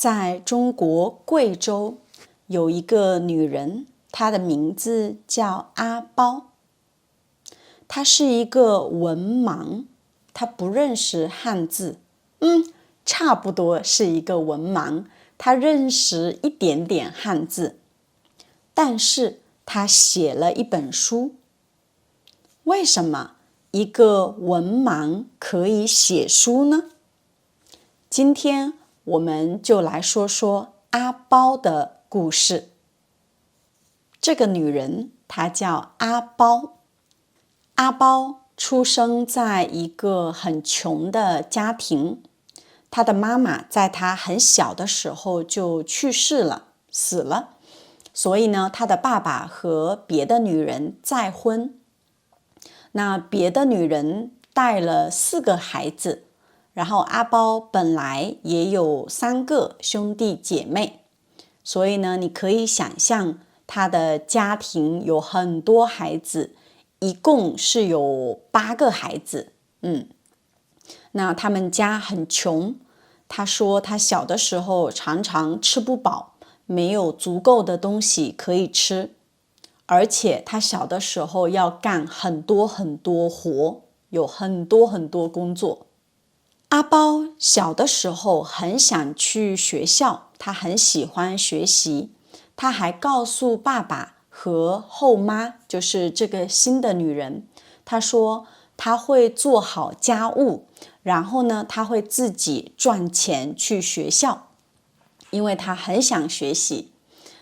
在中国贵州有一个女人，她的名字叫阿包。她是一个文盲，她不认识汉字，差不多是一个文盲，她认识一点点汉字，但是她写了一本书。为什么一个文盲可以写书呢？今天我们就来说说阿包的故事。这个女人她叫阿包。阿包出生在一个很穷的家庭，她的妈妈在她很小的时候就去世了，死了，所以呢，她的爸爸和别的女人再婚。那别的女人带了4个孩子，然后阿包本来也有3个兄弟姐妹，所以呢，你可以想象他的家庭有很多孩子，一共是有8个孩子。那他们家很穷，他说他小的时候常常吃不饱，没有足够的东西可以吃，而且他小的时候要干很多很多活，有很多很多工作。阿包小的时候很想去学校，他很喜欢学习，他还告诉爸爸和后妈，就是这个新的女人，他说他会做好家务，然后呢，他会自己赚钱去学校，因为他很想学习。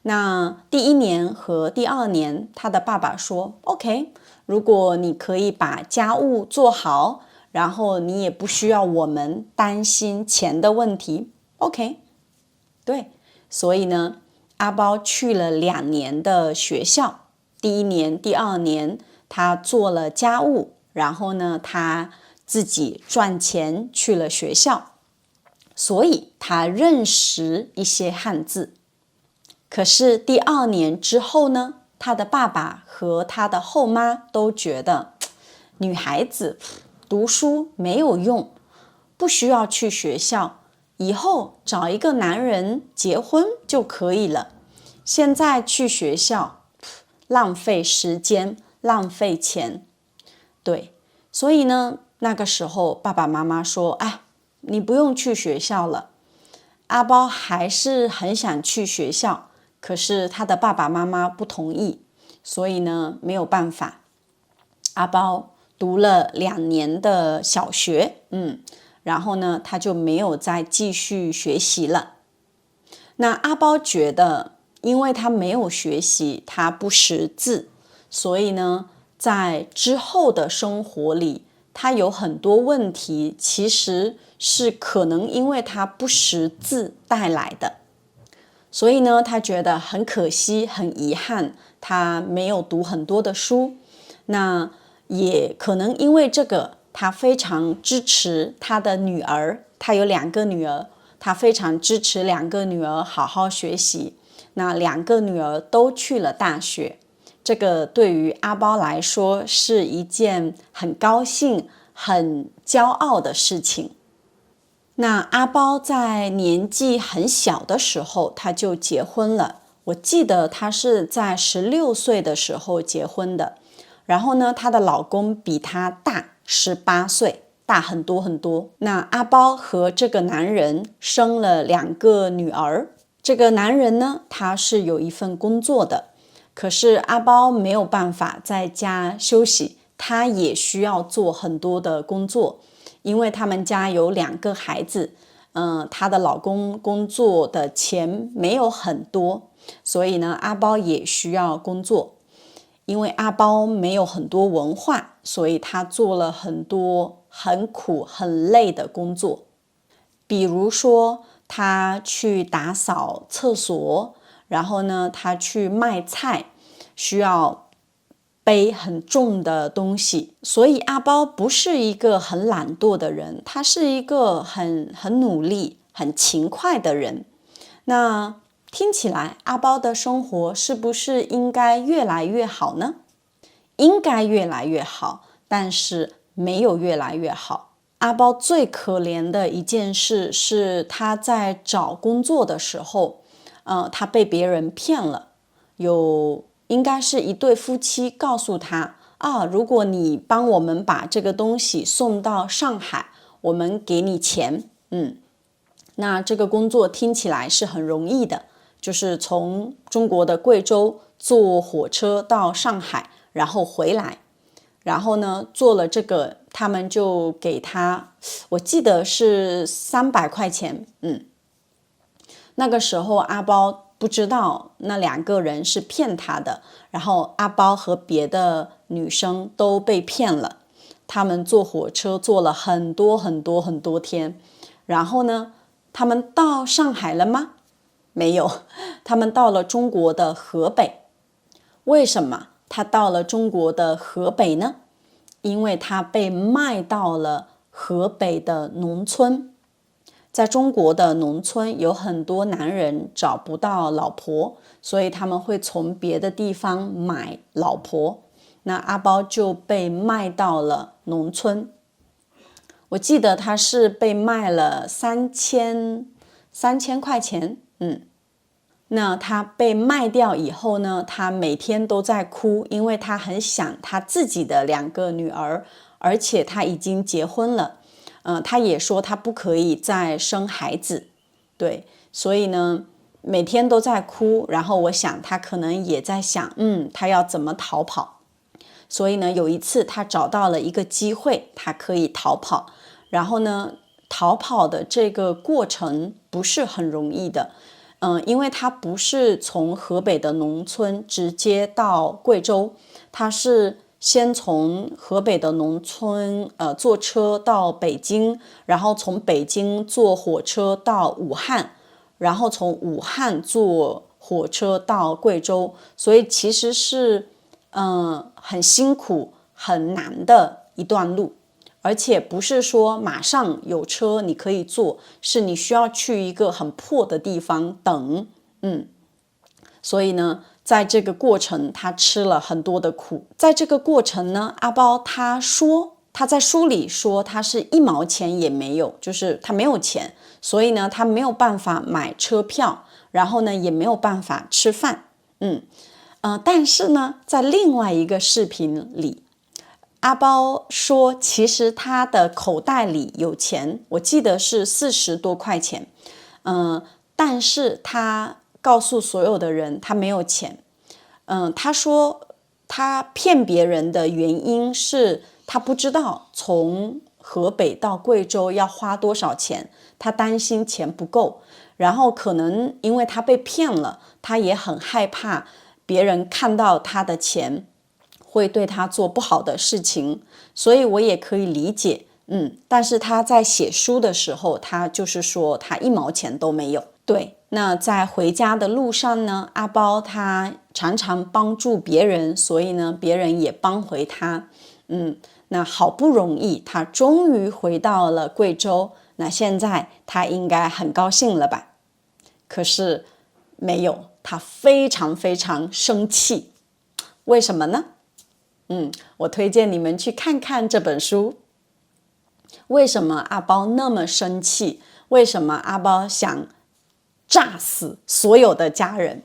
那第1年和第2年，他的爸爸说 OK， 如果你可以把家务做好，然后你也不需要我们担心钱的问题 OK。 对，所以呢，阿包去了2年的学校，第1年第2年他做了家务，然后呢，他自己赚钱去了学校，所以他认识一些汉字。可是第2年之后呢，他的爸爸和他的后妈都觉得女孩子读书没有用，不需要去学校，以后找一个男人结婚就可以了。现在去学校浪费时间，浪费钱。对，所以呢，那个时候爸爸妈妈说，你不用去学校了。阿包还是很想去学校，可是他的爸爸妈妈不同意，所以呢，没有办法。阿包读了2年的小学，然后呢，他就没有再继续学习了。那阿包觉得，因为他没有学习，他不识字，所以呢，在之后的生活里，他有很多问题，其实是可能因为他不识字带来的。所以呢，他觉得很可惜，很遗憾，他没有读很多的书。那也可能因为这个，他非常支持他的女儿，他有2个女儿，他非常支持2个女儿好好学习。那2个女儿都去了大学，这个对于阿包来说是一件很高兴、很骄傲的事情。那阿包在年纪很小的时候，他就结婚了。我记得他是在16岁的时候结婚的。然后呢，她的老公比她大18岁，大很多很多。那阿包和这个男人生了2个女儿。这个男人呢，他是有一份工作的，可是阿包没有办法在家休息，他也需要做很多的工作，因为他们家有2个孩子，她的老公工作的钱没有很多，所以呢，阿包也需要工作。因为阿包没有很多文化，所以他做了很多很苦很累的工作。比如说他去打扫厕所，然后呢，他去卖菜，需要背很重的东西。所以阿包不是一个很懒惰的人，他是一个很努力很勤快的人。那听起来阿包的生活是不是应该越来越好呢？应该越来越好，但是没有越来越好。阿包最可怜的一件事是他在找工作的时候，他被别人骗了，应该是一对夫妻告诉他如果你帮我们把这个东西送到上海，我们给你钱。那这个工作听起来是很容易的，就是从中国的贵州坐火车到上海，然后回来。然后呢，做了这个，他们就给他，我记得是300块钱。那个时候阿包不知道那2个人是骗他的，然后阿包和别的女生都被骗了。他们坐火车坐了很多很多很多天，然后呢，他们到上海了吗？没有，他们到了中国的河北。为什么他到了中国的河北呢？因为他被卖到了河北的农村。在中国的农村有很多男人找不到老婆，所以他们会从别的地方买老婆。那阿包就被卖到了农村。我记得他是被卖了3000块钱。那他被卖掉以后呢，他每天都在哭，因为他很想他自己的2个女儿，而且他已经结婚了。他也说他不可以再生孩子。对，所以呢，每天都在哭。然后我想他可能也在想，他要怎么逃跑。所以呢，有一次他找到了一个机会，他可以逃跑。然后呢，逃跑的这个过程不是很容易的。因为他不是从河北的农村直接到贵州，他是先从河北的农村坐车到北京，然后从北京坐火车到武汉，然后从武汉坐火车到贵州，所以其实是很辛苦很难的一段路。而且不是说马上有车你可以坐，是你需要去一个很破的地方等。所以呢，在这个过程他吃了很多的苦。在这个过程呢，阿包他在书里说他是1毛钱也没有，就是他没有钱，所以呢他没有办法买车票，然后呢也没有办法吃饭。但是呢，在另外一个视频里，阿包说其实他的口袋里有钱，我记得是40多块钱。但是他告诉所有的人他没有钱。他说他骗别人的原因是他不知道从河北到贵州要花多少钱，他担心钱不够，然后可能因为他被骗了，他也很害怕别人看到他的钱会对他做不好的事情，所以我也可以理解。但是他在写书的时候，他就是说他1毛钱都没有。对，那在回家的路上呢，阿包他常常帮助别人，所以呢，别人也帮回他。那好不容易他终于回到了贵州，那现在他应该很高兴了吧？可是没有，他非常非常生气。为什么呢？我推荐你们去看看这本书。为什么阿包那么生气？为什么阿包想炸死所有的家人？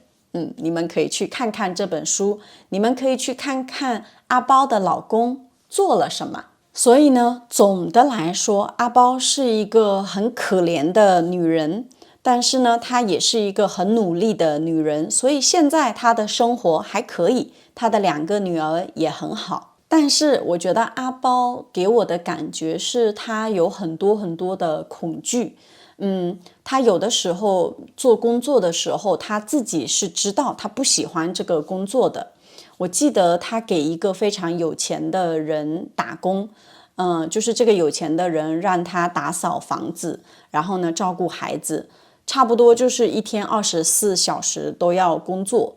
你们可以去看看这本书，你们可以去看看阿包的老公做了什么。所以呢，总的来说，阿包是一个很可怜的女人，但是呢，她也是一个很努力的女人，所以现在她的生活还可以，她的2个女儿也很好。但是我觉得阿包给我的感觉是他有很多很多的恐惧。他有的时候做工作的时候，他自己是知道他不喜欢这个工作的。我记得他给一个非常有钱的人打工，就是这个有钱的人让他打扫房子，然后呢照顾孩子，差不多就是一天24小时都要工作。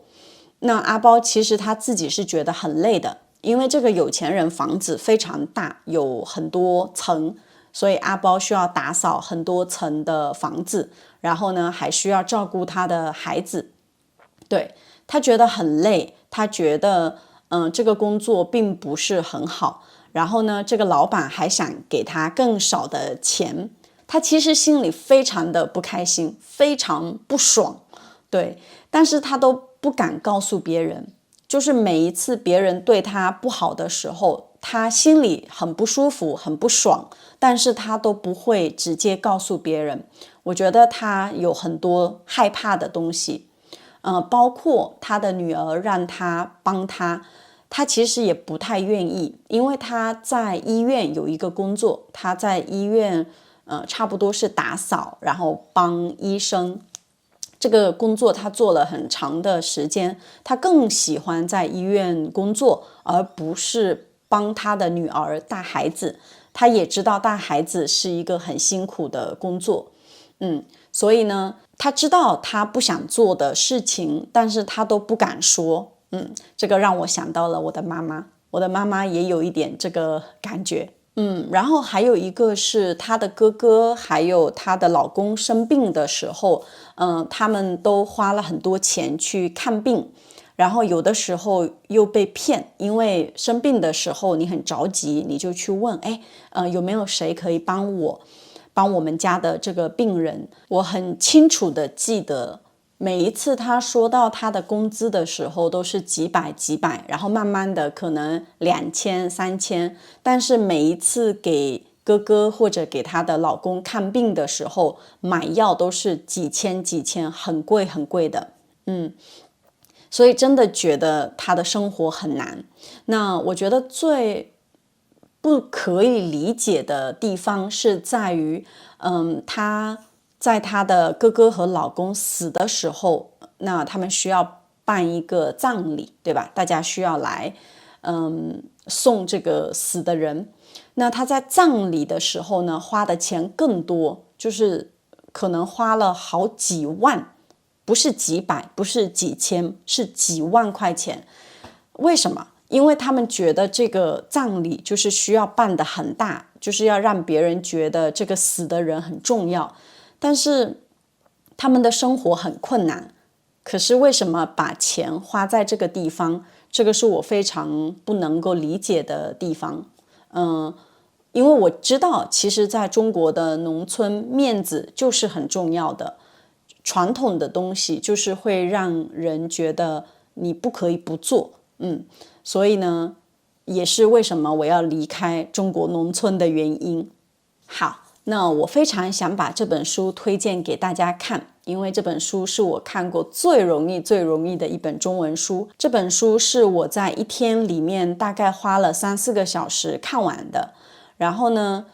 那阿包其实他自己是觉得很累的，因为这个有钱人房子非常大，有很多层，所以阿包需要打扫很多层的房子，然后呢还需要照顾他的孩子。对，他觉得很累，他觉得这个工作并不是很好。然后呢，这个老板还想给他更少的钱，他其实心里非常的不开心，非常不爽，对，但是他都不敢告诉别人，就是每一次别人对他不好的时候，他心里很不舒服，很不爽，但是他都不会直接告诉别人。我觉得他有很多害怕的东西，包括他的女儿让他帮他，他其实也不太愿意，因为他在医院有一个工作，他在医院差不多是打扫，然后帮医生。这个工作他做了很长的时间，他更喜欢在医院工作，而不是帮他的女儿带孩子。他也知道带孩子是一个很辛苦的工作，所以呢，他知道他不想做的事情，但是他都不敢说。这个让我想到了我的妈妈，我的妈妈也有一点这个感觉。然后还有一个是她的哥哥还有她的老公生病的时候，他们都花了很多钱去看病，然后有的时候又被骗，因为生病的时候你很着急，你就去问，有没有谁可以帮我们家的这个病人。我很清楚的记得，每一次他说到他的工资的时候都是几百，然后慢慢的可能2000、3000，但是每一次给哥哥或者给他的老公看病的时候，买药都是几千，很贵很贵的。所以真的觉得他的生活很难。那我觉得最不可以理解的地方是在于，他在他的哥哥和老公死的时候，那他们需要办一个葬礼，对吧？大家需要来，送这个死的人。那他在葬礼的时候呢，花的钱更多，就是可能花了好几万，不是几百，不是几千，是几万块钱。为什么？因为他们觉得这个葬礼就是需要办得很大，就是要让别人觉得这个死的人很重要，但是他们的生活很困难。可是为什么把钱花在这个地方？这个是我非常不能够理解的地方。因为我知道，其实在中国的农村，面子就是很重要的，传统的东西就是会让人觉得你不可以不做。所以呢，也是为什么我要离开中国农村的原因。好，那我非常想把这本书推荐给大家看，因为这本书是我看过最容易的一本中文书。这本书是我在一天里面大概花了3-4个小时看完的。然后呢，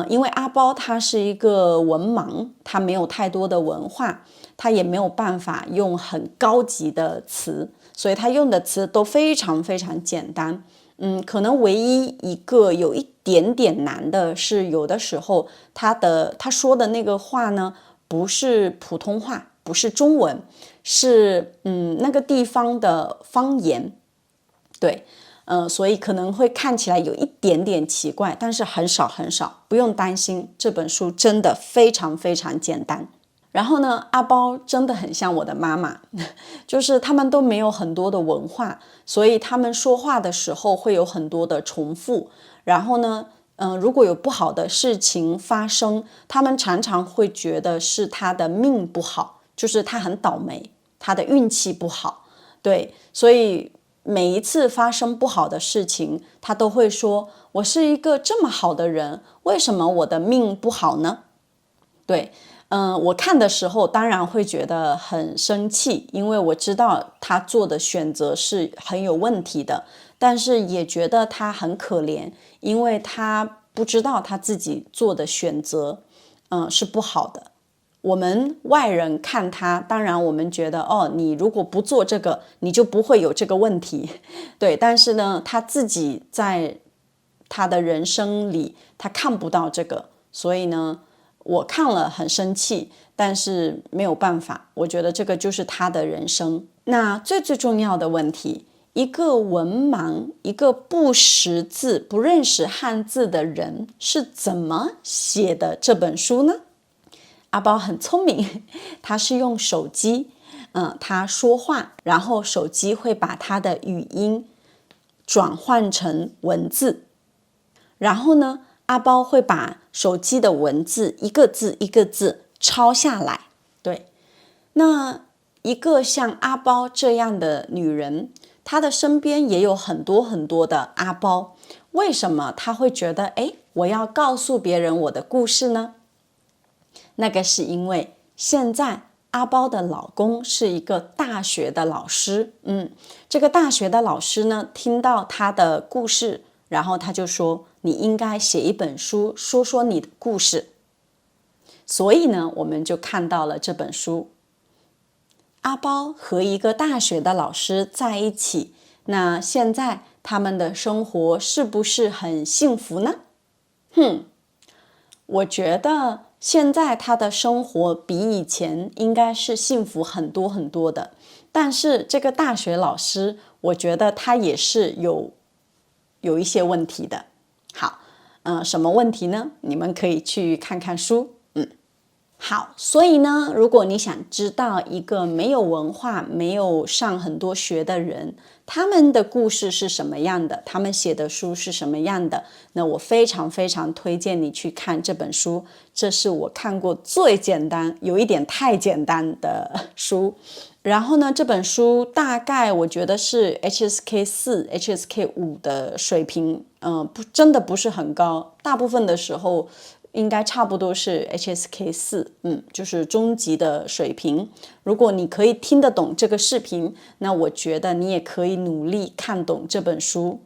因为阿包他是一个文盲，他没有太多的文化，他也没有办法用很高级的词，所以他用的词都非常简单。可能唯一一个有一点点难的是，有的时候他说的那个话呢，不是普通话，不是中文，是那个地方的方言。对，所以可能会看起来有一点点奇怪，但是很少，不用担心，这本书真的非常简单。然后呢，阿包真的很像我的妈妈，就是他们都没有很多的文化，所以他们说话的时候会有很多的重复。然后呢，如果有不好的事情发生，他们常常会觉得是他的命不好，就是他很倒霉，他的运气不好。对，所以每一次发生不好的事情，他都会说，我是一个这么好的人，为什么我的命不好呢？对，我看的时候当然会觉得很生气，因为我知道他做的选择是很有问题的，但是也觉得他很可怜，因为他不知道他自己做的选择，是不好的。我们外人看他，当然我们觉得你如果不做这个，你就不会有这个问题。对，但是呢，他自己在他的人生里，他看不到这个，所以呢，我看了很生气，但是没有办法，我觉得这个就是他的人生。那最重要的问题，一个文盲，一个不识字、不认识汉字的人是怎么写的这本书呢？阿包很聪明，他是用手机，他说话，然后手机会把他的语音转换成文字。然后呢，阿包会把手机的文字一个字一个字抄下来。对，那一个像阿包这样的女人，她的身边也有很多很多的阿包。为什么她会觉得我要告诉别人我的故事呢？那个是因为现在阿包的老公是一个大学的老师，这个大学的老师呢，听到她的故事，然后他就说你应该写一本书，说说你的故事。所以呢，我们就看到了这本书。阿包和一个大学的老师在一起，那现在他们的生活是不是很幸福呢？我觉得现在他的生活比以前应该是幸福很多很多的。但是这个大学老师，我觉得他也是有一些问题的。好，什么问题呢？你们可以去看看书。好，所以呢，如果你想知道一个没有文化、没有上很多学的人，他们的故事是什么样的，他们写的书是什么样的，那我非常非常推荐你去看这本书。这是我看过最简单，有一点太简单的书。然后呢，这本书大概我觉得是 HSK4、HSK5 的水平，真的不是很高，大部分的时候应该差不多是 HSK4，就是中级的水平。如果你可以听得懂这个视频，那我觉得你也可以努力看懂这本书。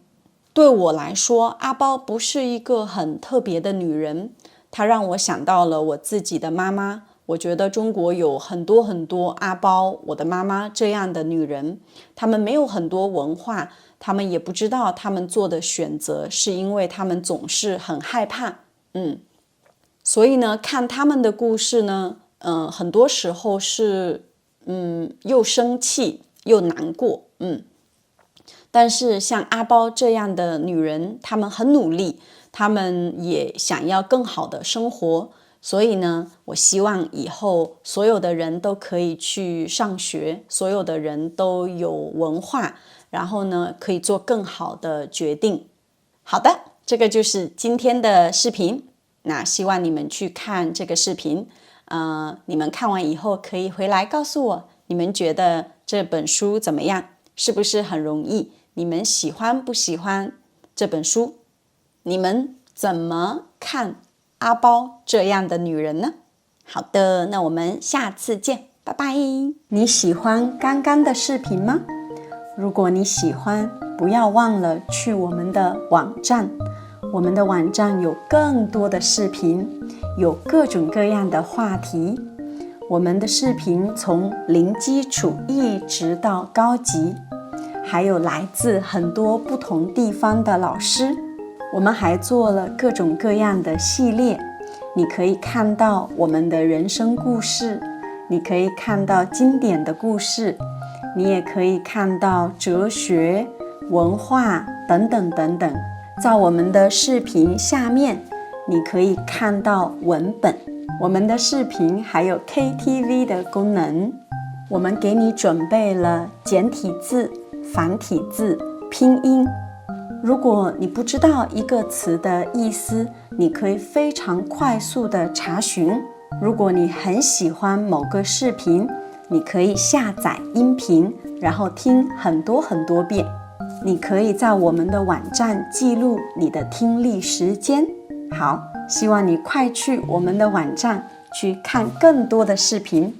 对我来说，阿包不是一个很特别的女人，她让我想到了我自己的妈妈。我觉得中国有很多很多阿包，我的妈妈这样的女人，她们没有很多文化，她们也不知道她们做的选择是因为她们总是很害怕，所以呢，看他们的故事呢，很多时候是，又生气又难过，但是像阿包这样的女人，她们很努力，她们也想要更好的生活。所以呢，我希望以后所有的人都可以去上学，所有的人都有文化，然后呢，可以做更好的决定。好的，这个就是今天的视频。那希望你们去看这个视频，你们看完以后可以回来告诉我，你们觉得这本书怎么样？是不是很容易？你们喜欢不喜欢这本书？你们怎么看阿包这样的女人呢？好的，那我们下次见，拜拜。你喜欢刚刚的视频吗？如果你喜欢，不要忘了去我们的网站。我们的网站有更多的视频，有各种各样的话题。我们的视频从零基础一直到高级，还有来自很多不同地方的老师。我们还做了各种各样的系列，你可以看到我们的人生故事，你可以看到经典的故事，你也可以看到哲学、文化等等等等。在我们的视频下面，你可以看到文本。我们的视频还有 KTV 的功能。我们给你准备了简体字、繁体字、拼音。如果你不知道一个词的意思，你可以非常快速的查询。如果你很喜欢某个视频，你可以下载音频，然后听很多很多遍。你可以在我们的网站记录你的听力时间。好，希望你快去我们的网站去看更多的视频。